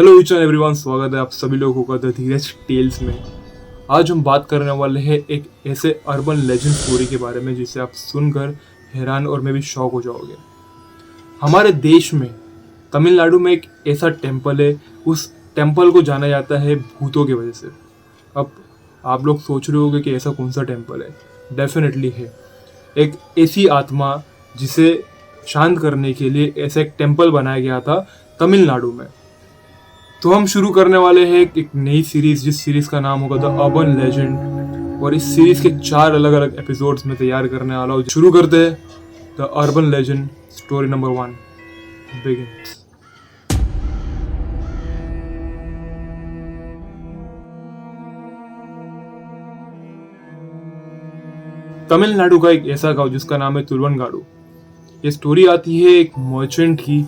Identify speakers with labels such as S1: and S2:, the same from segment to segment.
S1: Hello each and everyone, स्वागत है आप सभी लोगों का द धीरज टेल्स में। आज हम बात करने वाले हैं एक ऐसे अर्बन लेजेंड स्टोरी के बारे में जिसे आप सुनकर हैरान और मैं भी शॉक हो जाओगे। हमारे देश में तमिलनाडु में एक ऐसा टेम्पल है, उस टेम्पल को जाना जाता है भूतों की वजह से। अब आप लोग सोच रहे होंगे कि ऐसा कौन सा टेम्पल है। डेफिनेटली है एक ऐसी आत्मा जिसे शांत करने के लिए ऐसा एक टेम्पल बनाया गया था तमिलनाडु में। तो हम शुरू करने वाले हैं एक नई सीरीज, जिस सीरीज का नाम होगा द अर्बन लेजेंड, और इस सीरीज के 4 अलग अलग एपिसोड्स में तैयार करने वाला हूँ। शुरू करते हैं the urban legend story number 1 begins. Tamil Nadu का एक ऐसा गांव जिसका नाम है तुलवनगाडु। ये स्टोरी आती है एक मर्चेंट की,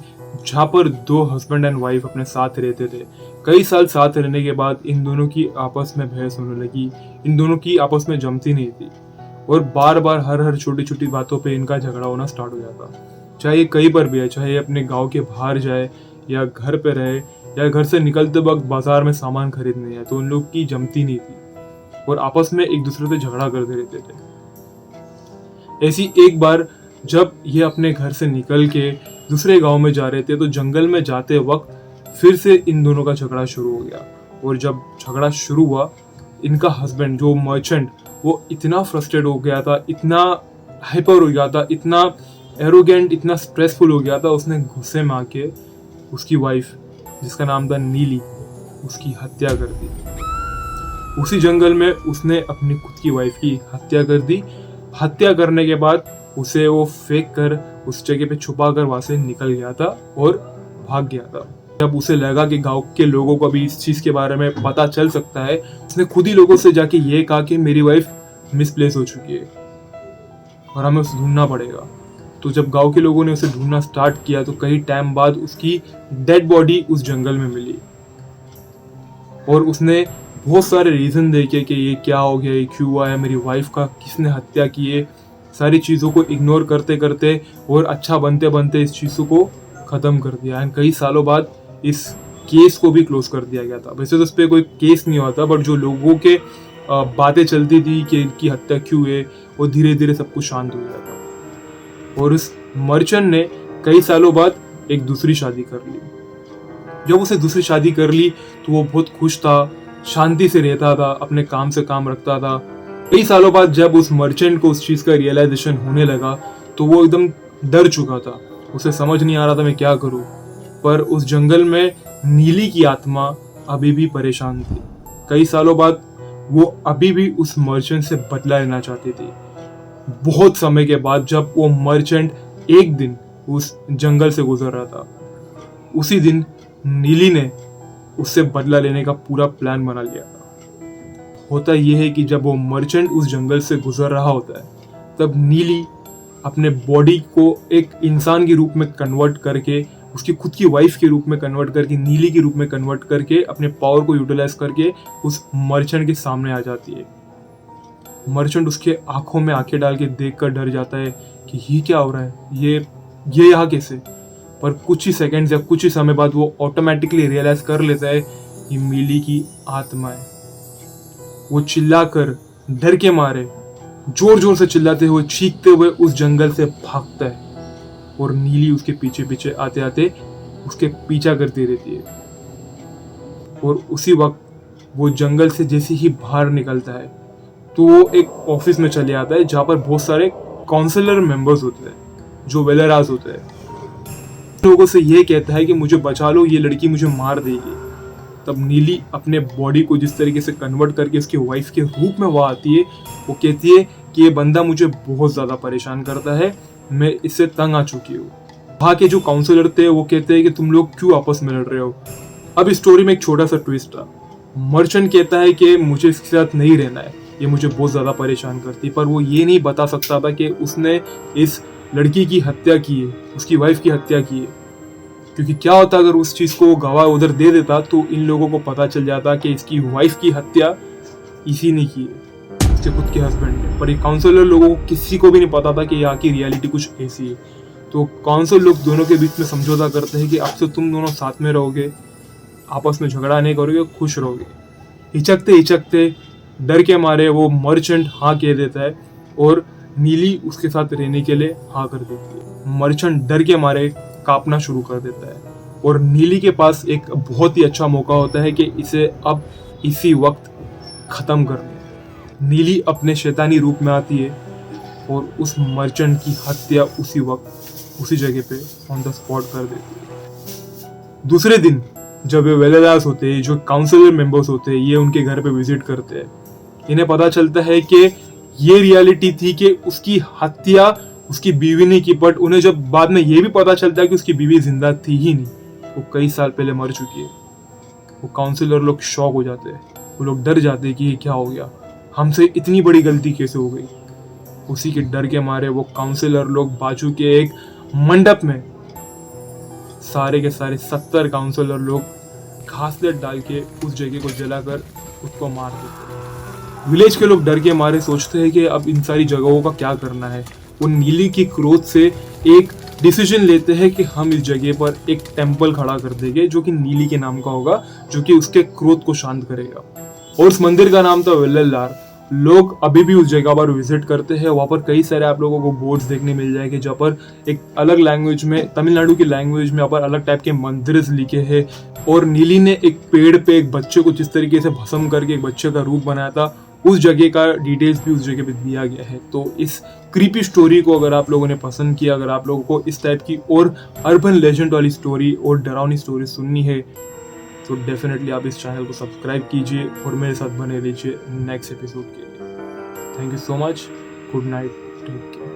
S1: जहाँ पर 2 हस्बैंड एंड वाइफ अपने साथ रहते थे। कई साल साथ रहने के बाद इन दोनों की आपस में बहस होने लगी। इन दोनों की आपस में जमती नहीं थी और बार बार हर छोटी छोटी बातों पे इनका झगड़ा होना स्टार्ट हो जाता। चाहे ये कहीं पर भी है, चाहे अपने गांव के बाहर जाए या घर पे रहे या घर से निकलते वक्त बाजार में सामान खरीदने है, तो उन लोग की जमती नहीं थी और आपस में एक दूसरे से झगड़ा करते रहते थे। ऐसी एक बार जब ये अपने घर से निकल के दूसरे गांव में जा रहे थे, तो जंगल में जाते वक्त फिर से इन दोनों का झगड़ा शुरू हो गया। और जब झगड़ा शुरू हुआ, इनका हस्बैंड जो मर्चेंट, वो इतना फ्रस्ट्रेट हो गया था, इतना हाइपर हो गया था, इतना एरोगेंट, इतना स्ट्रेसफुल हो गया था, उसने गुस्से में आके उसकी वाइफ, जिसका नाम था नीली, उसकी हत्या कर दी। उसी जंगल में उसने अपनी खुद की वाइफ की हत्या कर दी। हत्या करने के बाद उसे वो फेंक कर उस जगह पे छुपा कर वहां से निकल गया था और भाग गया था। जब उसे लगा कि गांव के लोगों को भी इस चीज के बारे में पता चल सकता है, उसने खुद ही लोगों से जाके ये कहा कि मेरी वाइफ मिसप्लेस हो चुकी है और हमें उसे ढूंढना पड़ेगा। तो जब गांव के लोगों ने उसे ढूंढना स्टार्ट किया, तो कई टाइम बाद उसकी डेड बॉडी उस जंगल में मिली और उसने बहुत सारे रीजन देखे कि ये क्या हो गया, ये क्यों हुआ है, मेरी वाइफ का किसने हत्या की है। सारी चीज़ों को इग्नोर करते करते और अच्छा बनते बनते इस चीज़ों को ख़त्म कर दिया। एंड कई सालों बाद इस केस को भी क्लोज कर दिया गया था। वैसे तो उस पर कोई केस नहीं हुआ था, बट जो लोगों के बातें चलती थी कि इनकी हत्या क्यों है, वो धीरे धीरे सब कुछ शांत हो गया था। और उस मर्चेंट ने कई सालों बाद एक दूसरी शादी कर ली। जब उसे दूसरी शादी कर ली तो वो बहुत खुश था, शांति से रहता था, अपने काम से काम रखता था। कई सालों बाद जब उस मर्चेंट को उस चीज़ का रियलाइजेशन होने लगा, तो वो एकदम डर चुका था। उसे समझ नहीं आ रहा था मैं क्या करूं। पर उस जंगल में नीली की आत्मा अभी भी परेशान थी। कई सालों बाद वो अभी भी उस मर्चेंट से बदला लेना चाहती थी। बहुत समय के बाद जब वो मर्चेंट एक दिन उस जंगल से गुजर रहा था, उसी दिन नीली ने उससे बदला लेने का पूरा प्लान बना लिया था। होता यह है कि जब वो मर्चेंट उस जंगल से गुजर रहा होता है, तब नीली अपने बॉडी को एक इंसान के रूप में कन्वर्ट करके, उसकी खुद की वाइफ के रूप में कन्वर्ट करके, नीली के रूप में कन्वर्ट करके, अपने पावर को यूटिलाइज करके उस मर्चेंट के सामने आ जाती है। मर्चेंट उसके आंखों में आंखें डाल के देख कर डर जाता है कि ये क्या हो रहा है, ये यहाँ कैसे। पर कुछ ही सेकेंड्स या कुछ ही समय बाद वो ऑटोमेटिकली रियलाइज कर लेता है कि नीली की आत्मा है। वो चिल्लाकर डर के मारे जोर जोर से चिल्लाते हुए, चीखते हुए उस जंगल से भागता है और नीली उसके पीछे पीछे आते आते उसके पीछा करती रहती है। और उसी वक्त वो जंगल से जैसे ही बाहर निकलता है, तो वो एक ऑफिस में चले आता है जहाँ पर बहुत सारे काउंसलर मेंबर्स होते हैं, जो वेलराज होते हैं। लोगों से ये कहता है कि मुझे बचा लो, ये लड़की मुझे मार देगी। तब नीली अपने बॉडी को जिस तरीके से कन्वर्ट करके उसकी वाइफ के रूप में वो आती है, वो कहती है कि ये बंदा मुझे बहुत ज़्यादा परेशान करता है, मैं इससे तंग आ चुकी हूँ। वहाँ के जो काउंसलर थे वो कहते हैं कि तुम लोग क्यों आपस में लड़ रहे हो। अब इस स्टोरी में एक छोटा सा ट्विस्ट था। मर्चेंट कहता है कि मुझे इसके साथ नहीं रहना है, ये मुझे बहुत ज़्यादा परेशान करती, पर वो ये नहीं बता सकता था कि उसने इस लड़की की हत्या की है, उसकी वाइफ की हत्या की है। क्योंकि क्या होता अगर उस चीज़ को गवाह उधर दे देता, तो इन लोगों को पता चल जाता कि इसकी वाइफ की हत्या इसी ने की है, उसके खुद के हस्बैंड ने। पर ये काउंसलर लोगों को किसी को भी नहीं पता था कि यहाँ की रियलिटी कुछ ऐसी है। तो काउंसिल लोग दोनों के बीच में समझौता करते हैं कि अब से तुम दोनों साथ में रहोगे, आपस में झगड़ा नहीं करोगे, खुश रहोगे। हिचकते हिचकते डर के मारे वो मर्चेंट हाँ कह देता है और नीली उसके साथ रहने के लिए हाँ कर देती है। मर्चेंट डर के मारे कांपना शुरू कर देता है और नीली के पास एक बहुत ही अच्छा मौका होता है कि इसे अब इसी वक्त खत्म कर दे। नीली अपने शैतानी रूप में आती है और उस मर्चेंट की हत्या उसी वक्त उसी जगह पे ऑन द स्पॉट कर देती है। दूसरे दिन जब ये वेलेदास होते हैं, जो काउंसिलर मेंबर्स होते हैं, ये उनके घर पे विजिट करते हैं। इन्हें पता चलता है कि ये रियलिटी थी कि उसकी हत्या उसकी बीवी ने की, बट उन्हें जब बाद में ये भी पता चलता है कि उसकी बीवी जिंदा थी ही नहीं, वो कई साल पहले मर चुकी है। वो काउंसिलर लोग शॉक हो जाते हैं, वो लोग डर जाते हैं कि ये क्या हो गया, हमसे इतनी बड़ी गलती कैसे हो गई। उसी के डर के मारे वो काउंसिलर लोग बाजू के एक मंडप में सारे के सारे 70 काउंसिलर लोग घासलेट डाल के उस जगह को जलाकर उसको मार देते हैं। विलेज के लोग डर के मारे सोचते हैं कि अब इन सारी जगहों का क्या करना है। वो नीली की क्रोध से एक डिसीजन लेते हैं कि हम इस जगह पर एक टेम्पल खड़ा कर देंगे जो कि नीली के नाम का होगा, जो कि उसके क्रोध को शांत करेगा। और उस मंदिर का नाम था वेल्लल्लार। लोग अभी भी उस जगह पर विजिट करते हैं। वहाँ पर कई सारे आप लोगों को बोर्ड्स देखने मिल जाएंगे जहाँ पर एक अलग लैंग्वेज में, तमिलनाडु की लैंग्वेज में यहाँ पर अलग टाइप के मंदिर लिखे हैं। और नीली ने एक पेड़ पे एक बच्चे को जिस तरीके से भस्म करके एक बच्चे का रूप बनाया था, उस जगह का डिटेल्स भी उस जगह पे दिया गया है। तो इस क्रीपी स्टोरी को अगर आप लोगों ने पसंद किया, अगर आप लोगों को इस टाइप की और अर्बन लेजेंड वाली स्टोरी और डरावनी स्टोरी सुननी है, तो डेफिनेटली आप इस चैनल को सब्सक्राइब कीजिए और मेरे साथ बने रहिए नेक्स्ट एपिसोड के लिए। Thank you so much. Good night, take care.